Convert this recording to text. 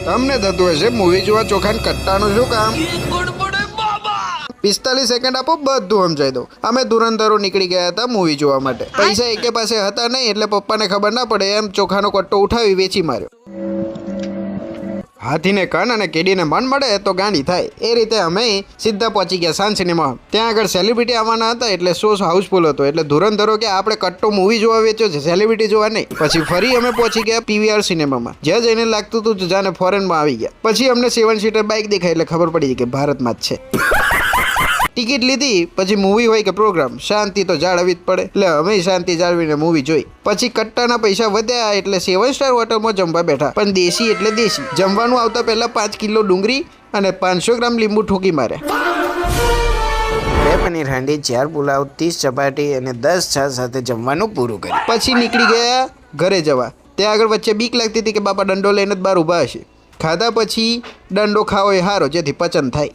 તમને થતું હશે મૂવી જોવા ચોખાને કટ્ટાનું શું કામ? 45 સેકન્ડ આપો, બધું સમજાઈ દઉં. અમે ધુરંધરો નીકળી ગયા હતા મૂવી જોવા માટે. પૈસા એકે પાસે હતા નહીં, એટલે પપ્પાને ખબર ના પડે એમ ચોખાનો કટ્ટો ઉઠાવી વેચી માર્યો. હાથીને કન અને કેડીને મન મળે તો ગાંડી થાય. એ રીતે અમે સીધા પહોંચી ગયા સાન સિનેમા. ત્યાં આગળ સેલિબ્રિટી આવવાના હતા, એટલે શો હાઉસફુલ હતો. એટલે ધુરંધરો કે આપણે કટ્ટો મૂવી જોવા વેચ્યો છે, સેલિબ્રિટી જોવા નહીં. પછી ફરી અમે પહોંચી ગયા પીવીઆર સિનેમામાં. જ્યાં જઈને લાગતું હતું જાણે ફોરેનમાં આવી ગયા. પછી અમને 7 સીટર બાઇક દેખાય, એટલે ખબર પડી કે ભારતમાં જ છે. ટિકિટ લીધી. પછી મૂવી હોય કે પ્રોગ્રામ, શાંતિ તો જાળવવી જ પડે. એટલે અમે શાંતિ જાળવીને મૂવી જોઈ. પછી કટ્ટાના પૈસા વધ્યા, એટલે 7 સ્ટાર હોટલમાં જમવા બેઠા. પણ દેશી એટલે દેશી. જમવાનું આવતા પહેલા 5 કિલો ડુંગળી અને 500 ગ્રામ લીંબુ ઠોકી માર્યા. 2 પનીર હાંડી, 4 પુલાવ, 30 ચપાટી અને 10 છાશ સાથે જમવાનું પૂરું કર્યું. પછી નીકળી ગયા ઘરે જવા. ત્યાં આગળ વચ્ચે બીક લાગતી હતી કે બાપા દંડો લઈને જ બહાર ઊભા હશે. ખાધા પછી દંડો ખાવો એ સારો, જેથી પચન થાય.